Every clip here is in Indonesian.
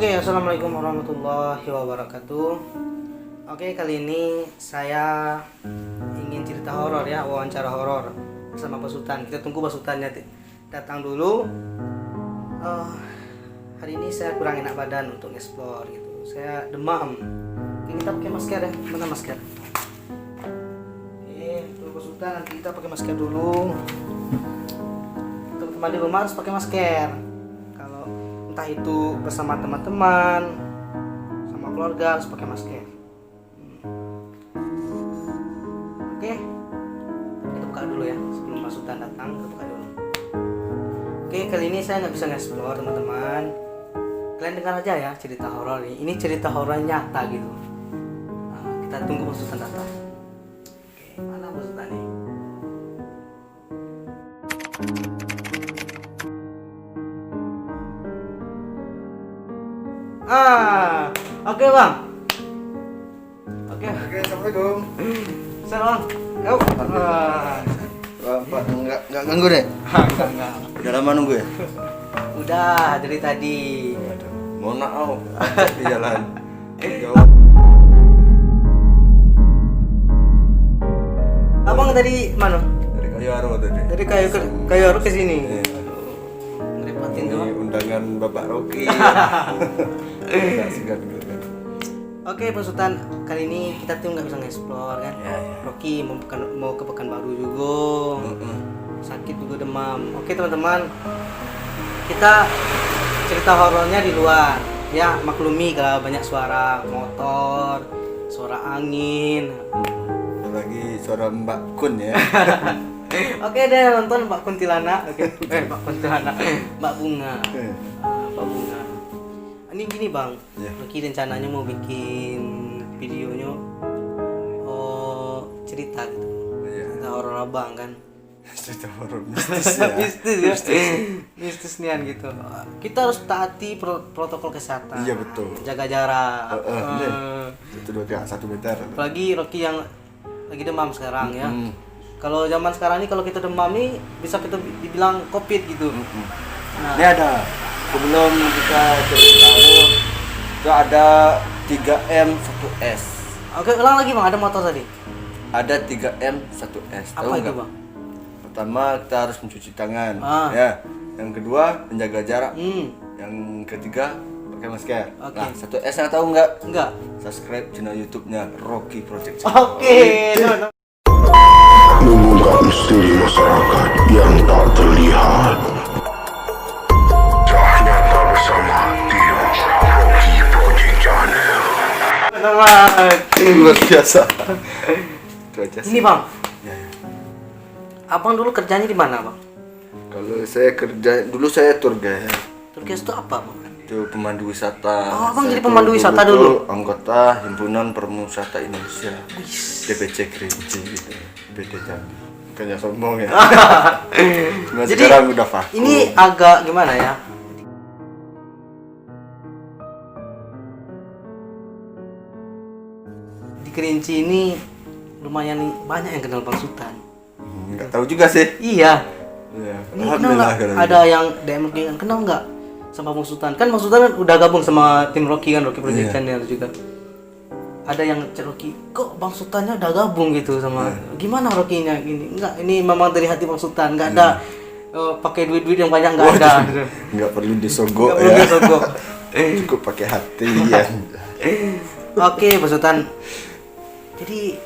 Oke, assalamualaikum warahmatullahi wabarakatuh. Oke, kali ini saya ingin cerita horor ya, wawancara horor bersama Pak Sultan. Kita tunggu Pak Sultannya datang dulu. Hari ini saya kurang enak badan untuk explore gitu. Saya demam. Oke, kita pakai masker ya. Mana masker? Oke, tunggu Pak Sultan. Nanti kita pakai masker dulu. Teman-teman di rumah harus pakai masker. Entah itu bersama teman-teman, sama keluarga harus pakai masker. Oke, kita buka dulu ya sebelum Pak Sultan datang. Kita buka dulu. Oke, kali ini saya nggak bisa nge-explore teman-teman. Kalian dengar aja ya cerita horor ini. Ini cerita horor nyata gitu. Kita tunggu Pak Sultan datang. Oke, mana Pak Sultan nih? Oke bang. Oke, assalamualaikum. Salam. Yuk. Pak, enggak ganggu deh. Enggak. Udah lama nunggu ya? Udah dari tadi. Waduh, mau nak di jalan. Jauh. Abang tadi mana? Dari Kayu Aro tadi. Dari kayu Aro ke sini. Iya. Ngerepotin Ini tuh. undangan Bapak Rocky. Enggak segan gitu kan. Oke, Pak Sultan, kali ini kita tuh nggak bisa nge-explore kan? Ya. Rocky mau ke Pekanbaru juga. Sakit juga demam. Oke teman-teman, kita cerita horornya di luar. Ya maklumi kalau banyak suara motor, suara angin. Lagi suara Mbak Kun ya. Oke deh, nonton Mbak Kuntilanak. Oke, Mbak Kuntilanak, Mbak Bunga. Mbak Bunga. Ini gini bang, Rocky rencananya mau bikin videonya cerita gitu, cerita horor abang kan. Cerita horor mistis ya. mistis nian gitu. Kita harus taati protokol kesehatan. Iya betul. Jaga jarak. 1 meter. Apalagi Rocky yang lagi demam sekarang ya. Kalau zaman sekarang ini kalau kita demam nih bisa kita dibilang COVID gitu. Nah, Ini ada sebelum kita cerita itu ada 3M 1S. Oke, ulang lagi bang, ada motor tadi. Ada 3M 1S. Tahu Apa itu nggak? bang? Pertama kita harus mencuci tangan, Ah. ya. Yang kedua menjaga jarak. Hmm. Yang ketiga pakai masker. Oke. Nah, 1S yang tahu nggak? Enggak. Subscribe channel YouTube-nya Rocky Project. Oke. No. Mengungkap misteri masyarakat yang tak terlihat. Ternyata bersama tim Rocky Project Channel. Luar biasa. Itu aja sih. Ini bang, Ya. abang dulu kerjanya di mana bang? Kalau saya kerja dulu saya tour guide. Turkis itu apa bang? Itu pemandu wisata. Oh, abang Saya jadi pemandu wisata dulu? Anggota Himpunan Perwisata Indonesia. DPC Kerinci gitu. BD Jambi. Bukannya sombong ya. Cuma Jadi, sekarang udah vakum. Ini agak gimana ya? Di Kerinci ini lumayan banyak yang kenal Bang Sultan. Nggak tahu juga sih. Iya. Ya, Ini kenal nggak? Ada yang DM yang kenal nggak sama Bang Sultan? Kan Bang Sultan kan udah gabung sama tim Rocky kan, Rocky Project Channel juga. Ada yang chat Rocky, kok Bang Sultannya udah gabung gitu sama gimana Rocky-nya gini? Enggak, ini memang dari hati Bang Sultan, nggak ada pakai duit-duit yang banyak, nggak ada. Nggak perlu disogok Nggak perlu ya. disogok. Cukup pakai hati ya. Oke, Bang Sultan. Jadi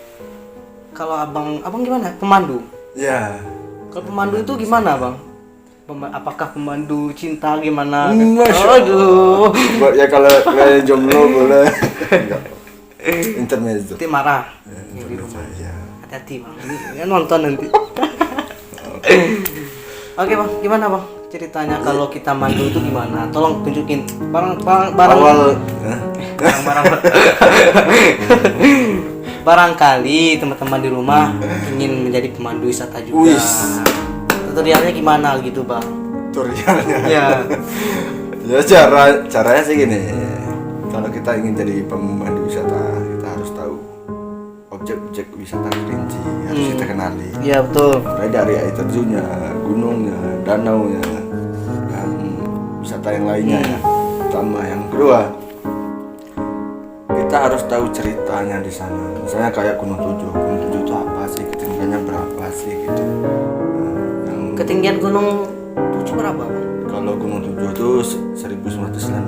kalau abang gimana? Pemandu? Ya. Kalau pemandu itu gimana bang? Apakah pemandu cinta gimana? Masya Aduh. Buat ya kalau kalian jomblo boleh. Enggak. Intermezzo. Nanti marah. Intermezzo ya. Hati-hati bang. Ini nonton nanti. Oke bang, gimana bang? Ceritanya kalau kita mandu itu gimana? Tolong tunjukin barang. Awal Barangkali teman-teman di rumah ingin menjadi pemandu wisata juga. Wis. Tutorialnya gimana gitu bang? tutorialnya. Ya. Ya caranya sih gini. Kalau kita ingin jadi pemandu wisata, kita harus tahu objek-objek wisata Kerinci harus kita kenali. Iya betul. Mulai dari air terjunnya, gunungnya, danaunya, dan wisata yang lainnya ya. pertama. Yang kedua, kita harus tahu ceritanya di sana. Misalnya kayak Gunung Tujuh itu apa sih, ketinggiannya berapa sih gitu. Ketinggian Gunung Tujuh berapa, Bang? Kalau Gunung Tujuh itu 1996.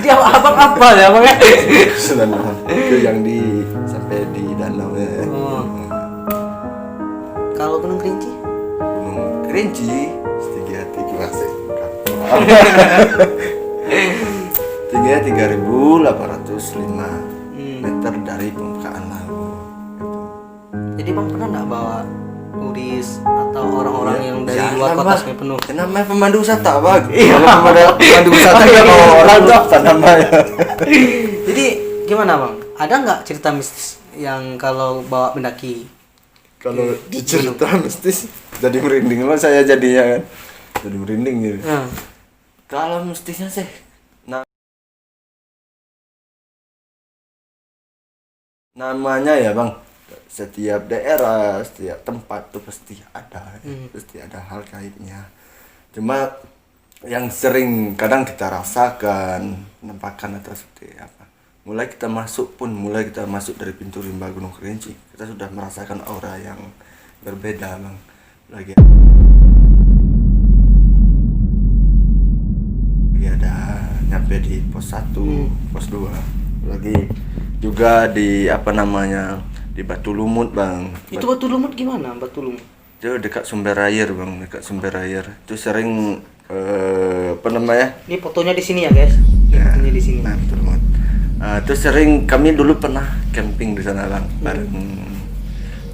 Jadi abang apa ya, Bang ya? 96 itu yang di sampai di danau ya. Oh. Kalau Gunung Kerinci? Gunung Kerinci setinggi masih. Tingginya 3.805 meter dari permukaan laut. Jadi Bang pernah nggak bawa turis atau orang-orang yang dari Jangan, luar kota Bang. sampai penuh? Yang namanya pemandu wisata, Bang. Kalau pemandu wisata ya bawa orang tuh namanya. Jadi gimana Bang? Ada nggak cerita mistis yang kalau bawa pendaki? Kalau dicerita mistis jadi merinding loh saya jadinya kan. Jadi merinding gitu. Kalau mistisnya sih namanya ya Bang, setiap daerah, setiap tempat tuh pasti ada hal gaibnya. Cuma yang sering kadang kita rasakan, penampakan atau seperti apa. Mulai kita masuk dari pintu rimba Gunung Kerinci, kita sudah merasakan aura yang berbeda Bang. Lagi ada nyampe di pos 1, pos 2, lagi juga di di Batu Lumut Bang. Itu Batu Lumut gimana? Batu Lumut? Itu dekat sumber air Bang, Itu sering Ini fotonya di sini ya guys. Ya, Fotonya di sini. Nah, Batu Lumut. Itu sering kami dulu pernah camping di sana Bang. Bareng.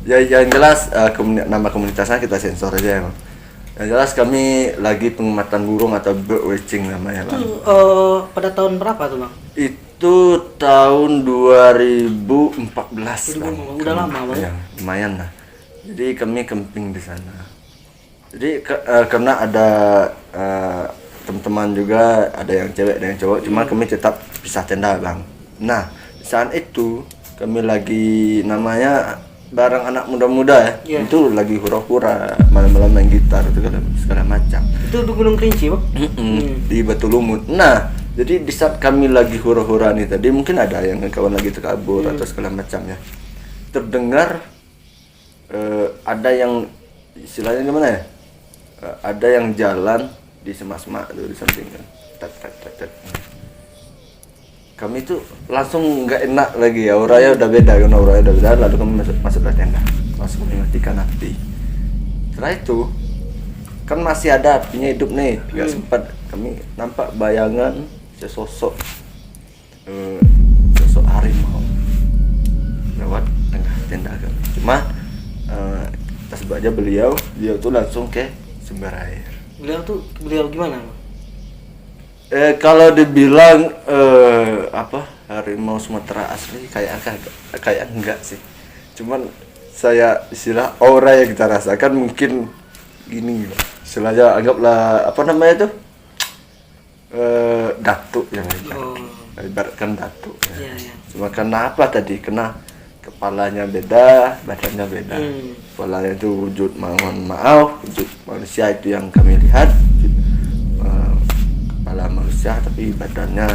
Ya yang jelas nama komunitasnya kita sensor aja ya Bang. Yang jelas kami lagi pengamatan burung atau bird watching namanya Bang. Itu pada tahun berapa tuh Bang? Itu tahun 2014 Bang. Udah lama Bang. Ya, lumayan lah. Jadi kami camping di sana. Jadi karena ada teman-teman juga, ada yang cewek, ada yang cowok, cuma kami tetap pisah tenda Bang. Nah, saat itu kami lagi namanya bareng anak muda-muda ya. Itu lagi hura-hura, malam-malam main gitar segala macam. Itu di Gunung Kerinci Bang? Di Batu Lumut. Nah, jadi di saat kami lagi hura-hura nih tadi, mungkin ada yang kawan lagi terkabur atau segala macamnya. Terdengar ada yang istilahnya gimana ya? Ada yang jalan di semak-semak tuh di samping kan. Tet. Kami tuh langsung nggak enak lagi ya, auranya udah beda, lalu kami masuk ke tenda, langsung mematikan api. Setelah itu kan masih ada apinya hidup nih, nggak sempat kami nampak bayangan sosok harimau lewat tengah tenda kami. Cuma pas aja beliau tuh langsung ke sumber air. Beliau gimana Bang? Kalau dibilang harimau Sumatera asli kayak enggak sih. Cuman saya istilah aura yang kita rasakan mungkin gini, istilahnya anggaplah datuk yang ibaratkan datuk ya. Cuma karena apa tadi? Kena kepalanya beda, badannya beda. Kepalanya itu wujud wujud manusia itu yang kami lihat. Kepala manusia tapi badannya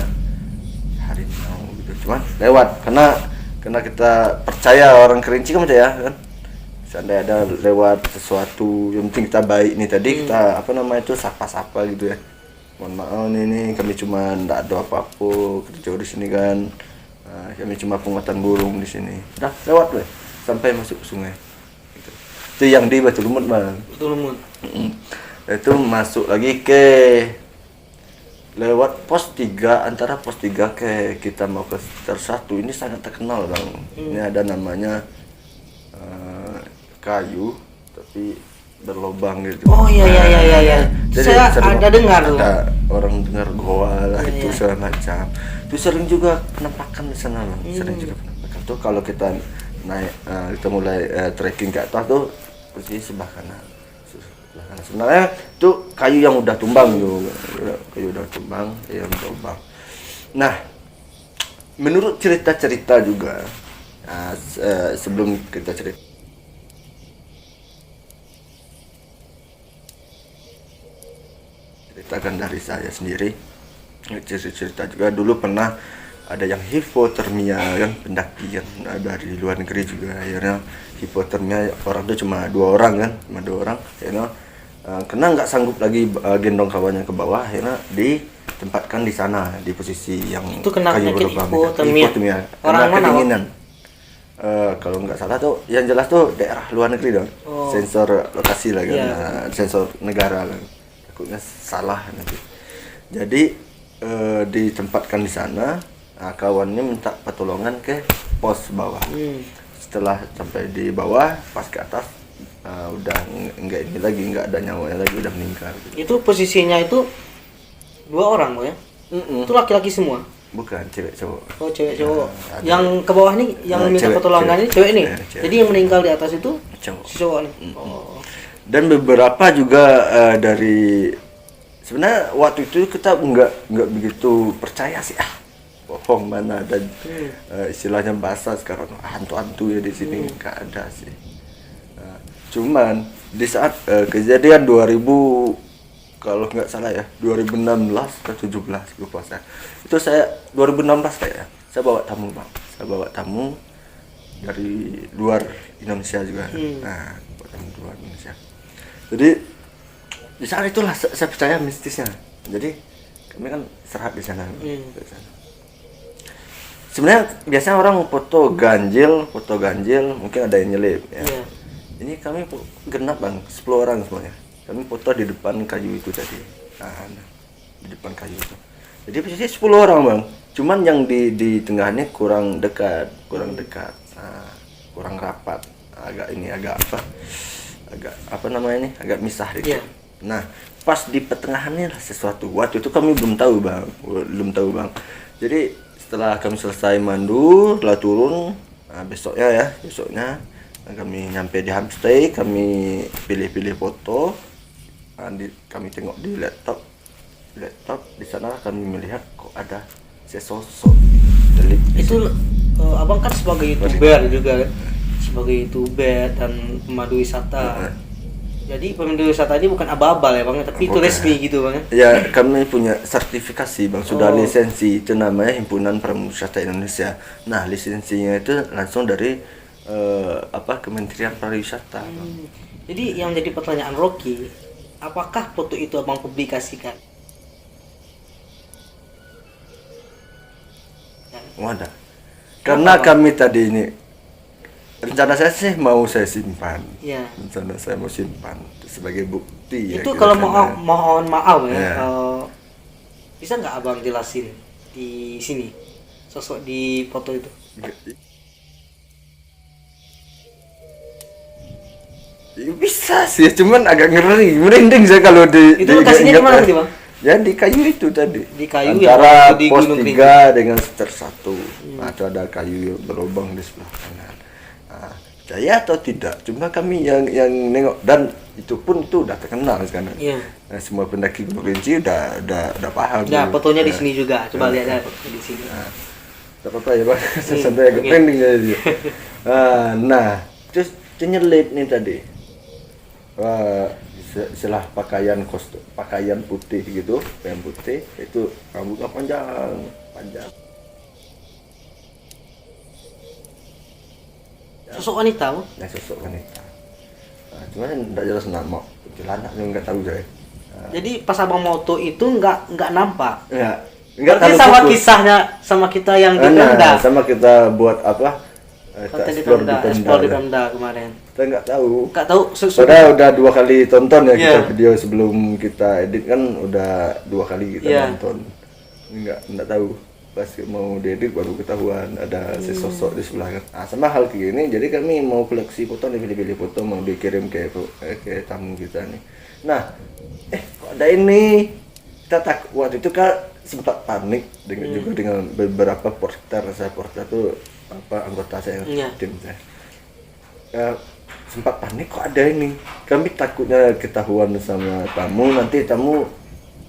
harimau gitu. Cuman lewat karena kita percaya orang Kerinci kan percaya kan. Seandainya ada lewat sesuatu yang penting kita baik nih tadi kita sapa-sapa gitu ya. Mohon maaf nih kami cuma enggak ada apa-apa kerja di sini kan. Kami cuma pengamatan burung di sini. Udah lewat weh sampai masuk ke sungai. Gitu. Itu yang di Batu Lumut Bang. Batu Lumut. Itu masuk lagi ke lewat pos 3, antara pos 3 ke kita mau ke satu ini sangat terkenal Bang. Ini ada namanya kayu tapi berlubang gitu. Oh iya. Jadi Saya ada dengar tuh. Ada orang dengar goa lah itu segala macam. Itu sering juga penampakan di sana Bang. Sering juga penampakan tuh kalau kita naik kita mulai trekking ke atas tuh posisi sebelah kanan. Sebenarnya itu kayu yang udah tumbang Nah, menurut cerita-cerita juga sebelum kita ceritakan dari saya sendiri, cerita juga dulu pernah ada yang hipotermia kan, pendaki kan dari luar negeri juga, akhirnya hipotermia, orang itu cuma 2 orang kan, akhirnya karena nggak sanggup lagi gendong kawannya ke bawah, akhirnya ditempatkan di sana di posisi yang Itu kena kayu penyakit berlubang. hipotermia. Karena Orang mana, kedinginan. Kalau nggak salah tuh yang jelas tuh daerah luar negeri dong. Sensor lokasi lah kan, Iya. sensor negara lah. Takutnya salah nanti. Jadi ditempatkan di sana. Nah, kawannya minta pertolongan ke pos bawah. Setelah sampai di bawah, pas ke atas udah enggak ini lagi, enggak ada nyawanya lagi, udah meninggal. Itu posisinya itu 2 orang ya? Itu laki-laki semua? Bukan, cewek cowok. Oh, cewek cowok. ada. Yang ke bawah nih, yang minta Cewek, pertolongan ini cewek nih. Cewek. Jadi yang meninggal di atas itu Cowok. si cowok nih. Oh. Dan beberapa juga dari sebenarnya waktu itu kita nggak begitu percaya sih, bohong mana ada istilahnya bahasa sekarang hantu-hantu ya di sini, nggak ada sih. Cuman di saat kejadian 2000 kalau nggak salah ya 2016 atau 17 lupa saya, itu saya 2016 kayaknya saya bawa tamu dari luar Indonesia juga. Nah, bawa tamu luar Indonesia. Jadi di saat itulah saya percaya mistisnya. Jadi kami kan istirahat di sana. Sebenarnya biasanya orang foto ganjil, mungkin ada yang nyelip ya. Iya. Ini kami genap bang, 10 orang semuanya. Kami foto di depan kayu itu tadi. Nah, di depan kayu itu. Jadi posisi 10 orang bang. Cuman yang di tengahnya kurang dekat. Nah, kurang rapat. Agak apa namanya ini? Agak misah dikit. Iya. Nah, pas di pertengahannya lah sesuatu. Waktu itu kami belum tahu bang. Jadi setelah kami selesai mandu, telah turun. Nah, besoknya kami nyampe di homestay, kami pilih-pilih foto. Kami tengok di laptop di sana kami melihat kok ada sesosok delik. Itu abang kan sebagai youtuber juga kan, sebagai youtuber dan pemandu wisata. Jadi pemandu wisata ini bukan abal-abal ya bang, tapi itu Bukan. resmi gitu bang. Ya, kami punya sertifikasi bang, sudah lisensi, itu namanya Himpunan Pemandu Wisata Indonesia. Nah, lisensinya itu langsung dari Kementerian Pariwisata. Jadi yang jadi pertanyaan Rocky, apakah foto itu abang publikasikan? Wadah. Karena kami tadi ini rencana saya sih mau saya simpan. Iya. Rencana saya mau simpan sebagai bukti. Itu ya, kalau kira-kira. mohon maaf ya, Iya. bisa nggak abang jelasin di sini sosok di foto itu? Ya, bisa sih, cuman agak ngeri, merinding saya kalau di Itu lokasinya di mana ingat-ingat tadi, Bang? Ya di kayu itu tadi. Di kayu antara yang di pos Gunung 3 dengan seter 1. Nah, itu ada kayu yang berlubang di sebelah kanan. Nah, percaya atau tidak, cuma kami yang nengok, dan itu pun itu udah terkenal sekarang. Iya. Nah, semua pendaki Gunung Kerinci udah paham. Nah, tuh. fotonya di Nah, sini juga. Coba lihat ya fotonya di sini. Tidak apa-apa ya Pak, sampai agak oke. pending aja. Nah, terus nyelip nih tadi. Istilah pakaian putih gitu, pakaian putih itu rambutnya panjang. Sosok wanita, Bang? Nah, sosok wanita. Nah, cuman tidak jelas nama, kuntilanak nggak tahu saya. Jadi pas abang moto itu nggak nampak. Enggak Berarti tahu sama fokus. kisahnya sama kita yang di Nah, Pemda. sama kita buat apa? Konten di explore Pemda, explore di ya. Pemda kemarin. Kita nggak tahu. Nggak tahu Padahal udah 2 kali tonton ya kita Iya. video sebelum kita edit kan udah 2 kali kita Iya. nonton. Nggak tahu pas mau diedit baru ketahuan ada sesosok di sebelah kan. Nah, sama hal kayak gini, jadi kami mau koleksi foto nih, pilih-pilih foto mau dikirim ke tamu kita nih. Nah, kok ada ini? Kita waktu itu kan sempat panik juga dengan beberapa porter tuh anggota saya, Iya. tim saya. Sempat panik kok ada ini, kami takutnya ketahuan sama tamu, nanti tamu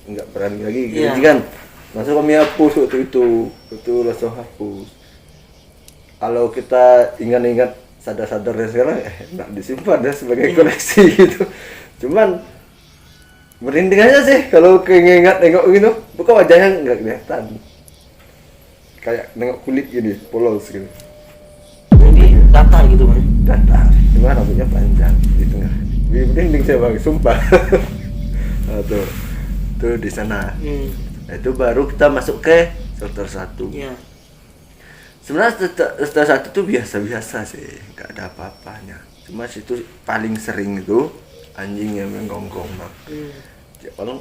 nggak berani lagi gitu Iya. kan, langsung kami hapus waktu itu langsung hapus. Kalau kita ingat-ingat sadar-sadar sekarang nggak disimpan ya sebagai koleksi gitu. Cuman Merinding aja sih kalau keinget nengok gitu. Bukan wajahnya nggak kelihatan. Kayak nengok kulit gini, polos gitu. Jadi datar gitu bang. Datar, cuma rambutnya panjang di tengah. Merinding saya bang, sumpah. Nah, tuh di sana. Nah, itu baru kita masuk ke shelter 1. Iya. Sebenarnya shelter 1 tuh biasa-biasa sih, nggak ada apa-apanya. Cuma situ paling sering itu anjing yang menggonggong bang. Ya, kalau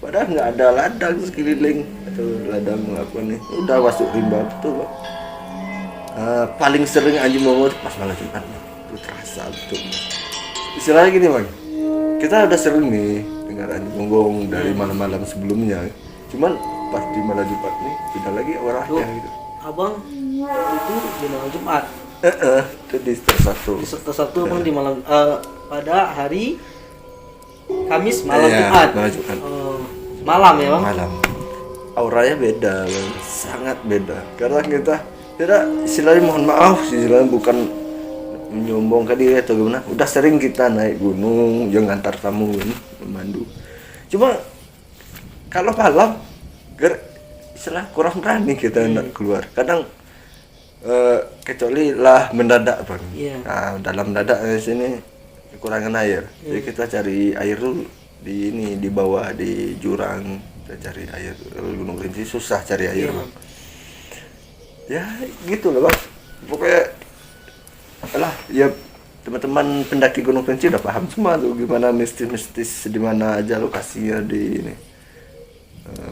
padahal nggak ada ladang sekeliling atau ladang apa nih, udah masuk rimba tuh bang. Paling sering anjing mongol pas malam Jumat bang. Itu terasa betul. Istilahnya gini bang, kita udah sering nih dengar anjing gonggong dari malam-malam sebelumnya. Cuman pas di malam Jumat nih beda lagi orangnya gitu. Abang itu di malam Jumat. Itu di shelter 1. Di shelter 1 abang di malam pada hari Kamis malam Iya, Jumat. malam Jumat. Malam ya bang. Malam. Auranya beda, bang. Sangat beda. Karena kita istilahnya mohon maaf, istilahnya bukan menyombongkan diri atau gimana. Udah sering kita naik gunung, yang ngantar tamu ini, memandu. Cuma kalau malam, istilah kurang berani kita nak keluar. Kadang kecuali lah mendadak bang. Iya. Nah, dalam mendadak di sini kekurangan air. Jadi kita cari air dulu di bawah di jurang. Kita cari air. Gunung Kerinci susah cari air bang. Ya gitu loh bang. Pokoknya ya teman-teman pendaki Gunung Kerinci udah paham semua tuh gimana mistis-mistis di mana aja lokasinya di ini.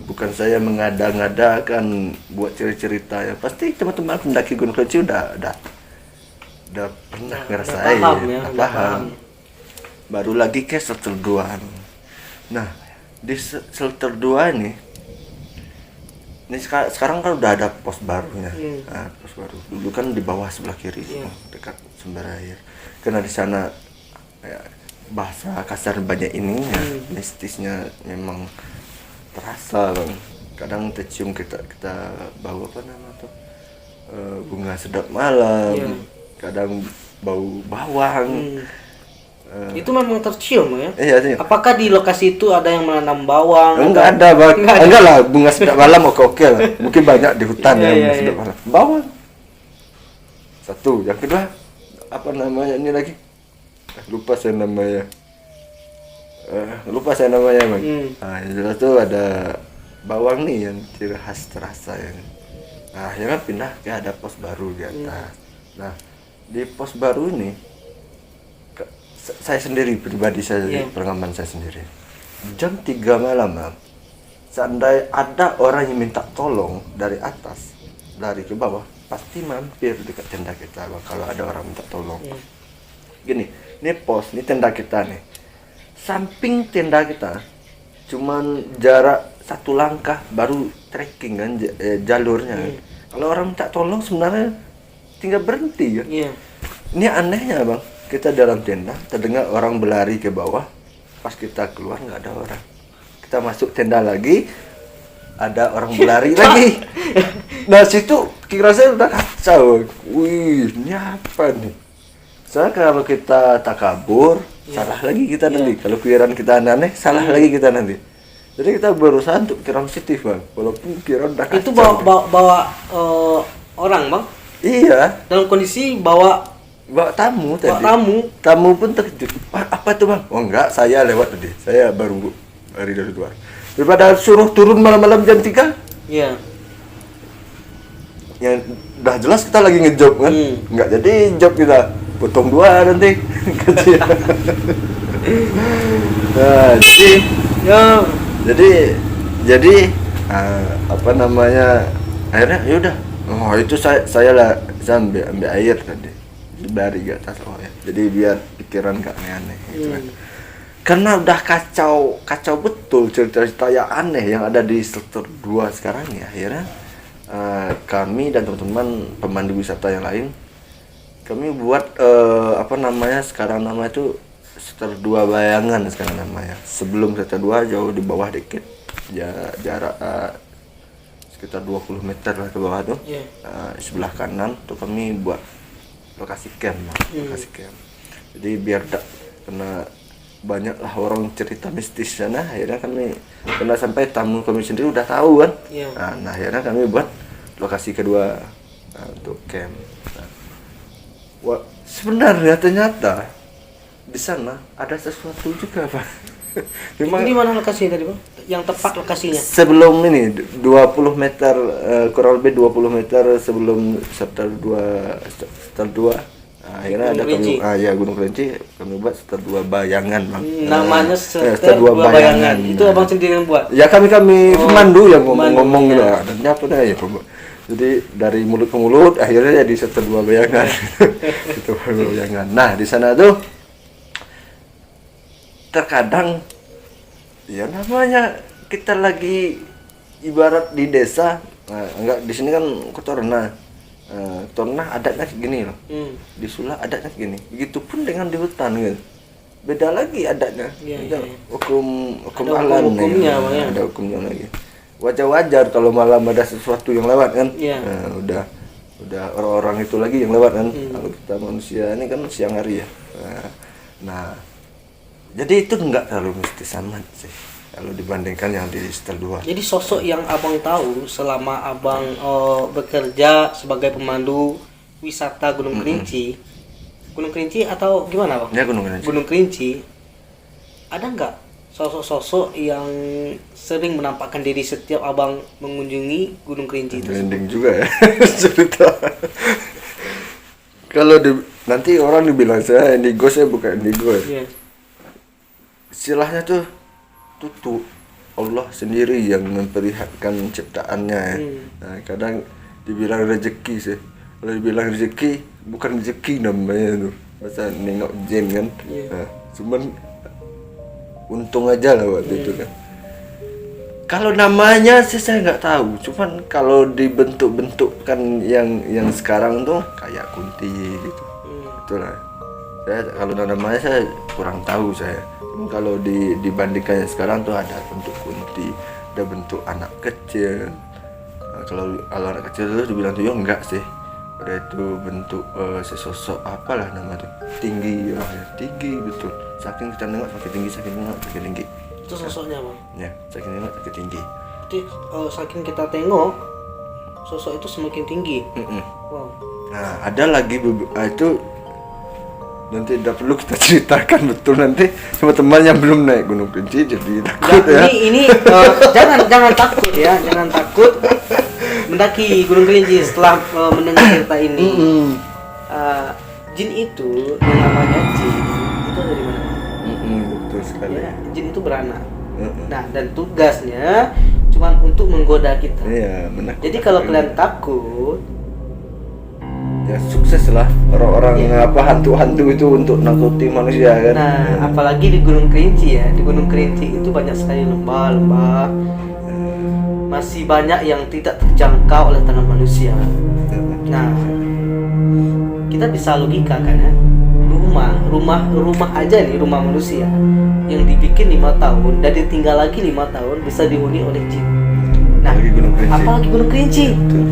Bukan saya mengada-ngadakan buat cerita ya. Pasti teman-teman pendaki Gunung Kerinci udah pernah ngerasain, udah paham. Baru lagi ke shelter 2. Nah, di shelter 2 ini sekarang kan udah ada pos barunya. Nah, pos baru. Dulu kan di bawah sebelah kiri, dekat sumber air. Karena di sana ya, bahasa kasar banyak ini ya, mistisnya memang terasa bang. Kadang tercium kita bau apa nama tuh bunga sedap malam. Kadang bau bawang. Itu memang tercium ya? Iya. Apakah di lokasi itu ada yang menanam bawang? Enggak ada bang. Enggak lah, bunga sedap malam oke lah. Mungkin banyak di hutan ya bunga sedap malam. Bawang. Satu, yang kedua apa namanya ini lagi? Lupa saya namanya bang. Nah, yang jelas tuh ada bawang nih yang ciri khas terasa yang. Nah, akhirnya pindah ke ada pos baru di atas. Nah, di pos baru ini saya sendiri pribadi pengalaman saya sendiri. Jam 3 malam, bang. Seandainya ada orang yang minta tolong dari atas, dari ke bawah, pasti mampir dekat tenda kita, bang. Kalau ada orang minta tolong. Gini, ini pos, ini tenda kita nih. Samping tenda kita, cuman jarak 1 langkah baru trekking kan jalurnya. Kalau orang minta tolong sebenarnya tinggal berhenti ya. Ini anehnya bang, kita dalam tenda terdengar orang berlari ke bawah, pas kita keluar nggak ada orang. Kita masuk tenda lagi, ada orang berlari lagi. Nah situ kira saya udah kacau. Wih, ini apa nih? Soalnya kalau kita takabur, salah lagi kita nanti. Kalau pikiran kita aneh, salah lagi kita nanti. Jadi kita berusaha untuk pikiran positif bang, walaupun pikiran udah kacau. Itu bawa orang bang? Iya. Dalam kondisi bawa tamu tadi. Tamu Pun terkejut. Wah, apa itu bang? Oh enggak, saya lewat tadi. Saya baru dari luar. Daripada suruh turun malam-malam jam 3. Iya. Yang udah jelas kita lagi ngejob kan. Enggak jadi job kita. Potong 2 nanti. Nah, jadi apa namanya? Akhirnya yaudah. Oh, itu saya ambil air tadi. Dari atas ya. Jadi biar pikiran gak aneh-aneh gitu kan. Karena udah kacau betul cerita-cerita yang aneh yang ada di shelter 2 sekarang ya. Akhirnya kami dan teman-teman pemandu wisata yang lain, kami buat sekarang namanya itu shelter 2 Bayangan sekarang namanya. Sebelum shelter 2 jauh di bawah dikit. Ya jarak sekitar 20 meter lah ke bawah tuh. Sebelah kanan tuh kami buat lokasi camp. Jadi biar kena banyaklah orang cerita mistis sana. Akhirnya kami kena sampai tamu kami sendiri udah tahu kan. Iya. Nah, akhirnya kami buat lokasi kedua untuk camp. Nah, sebenarnya ternyata di sana ada sesuatu juga Pak. Ini di mana lokasinya tadi Bang? Yang tepat lokasinya? Sebelum ini 20 meter kurang lebih 20 meter sebelum sektor 2 akhirnya ada Kerinci. kami Gunung Kerinci kami buat sektor 2 bayangan Bang. Namanya sektor 2 Dua Bayangan. Itu Abang sendiri yang buat? Ya kami pemandu yang pemandu, ngomong gitu. ya. Dan apa ya jadi dari mulut ke mulut akhirnya jadi sektor 2 bayangan. Itu bayangan. Nah, di sana tuh terkadang ya namanya kita lagi ibarat di desa, enggak di sini kan Kotorna. Kotorna adatnya gini loh. Di Sula adatnya gini. Begitupun dengan di hutan gitu. Beda lagi adatnya. Iya. Hukum Ada alam hukum-hukumnya, ya. Bang, ya. Ada hukumnya lagi. Wajar-wajar kalau malam ada sesuatu yang lewat kan. Iya. Udah orang-orang itu lagi yang lewat kan. Kalau kita manusia ini kan siang hari ya. Nah, jadi itu enggak terlalu mistis amat sih kalau dibandingkan yang di setel 2. Jadi sosok yang Abang tahu selama Abang bekerja sebagai pemandu wisata Gunung Kerinci. Gunung Kerinci atau gimana Bang? Ya Gunung Kerinci. Gunung Kerinci. Ada nggak sosok-sosok yang sering menampakkan diri setiap Abang mengunjungi Gunung Kerinci itu? Merinding juga ya cerita. Kalau nanti orang dibilang saya indigo, saya bukan indigo ya. Iya. Istilahnya tuh Allah sendiri yang memperlihatkan ciptaannya ya. Nah, kadang dibilang rezeki sih. Kalau dibilang rezeki, bukan rezeki namanya tuh. Masa nengok jin kan. Iya. Nah, cuman untung aja lah waktu itu kan. Kalau namanya sih saya nggak tahu. Cuman kalau dibentuk-bentukkan yang sekarang tuh kayak kunti gitu. Itulah. Saya kalau namanya saya kurang tahu saya. Cuma kalau dibandingkan yang sekarang tuh ada bentuk kunti, ada bentuk anak kecil. Nah, kalau anak kecil itu dibilang tuyul enggak sih. Ada itu bentuk sesosok apalah nama tuh. Tinggi ya, tinggi betul. Saking kita nengok makin tinggi, saking nengok makin tinggi. Itu sosoknya Bang. Ya, saking nengok makin tinggi. Jadi saking kita tengok sosok itu semakin tinggi. Wow. Nah, ada lagi itu nanti tidak perlu kita ceritakan betul nanti sama teman yang belum naik Gunung Kerinci jadi takut ya. Ini jangan takut ya, jangan takut mendaki Gunung Kerinci setelah mendengar cerita ini. Jin itu yang namanya jin itu dari mana? Betul sekali. Ya, jin itu beranak. Nah, dan tugasnya cuma untuk menggoda kita. Iya, menakutkan. Jadi kalau kalian takut, ya sukses lah orang-orang hantu-hantu itu untuk nakuti manusia kan. nah apalagi di Gunung Kerinci ya, di Gunung Kerinci itu banyak sekali lembah-lembah, masih banyak yang tidak terjangkau oleh tangan manusia. Nah, kita bisa logika kan ya, rumah aja nih, rumah manusia yang dibikin 5 tahun dan ditinggal lagi 5 tahun bisa dihuni oleh jin. Nah, Apalagi Gunung Kerinci. apalagi Gunung Kerinci. Betul.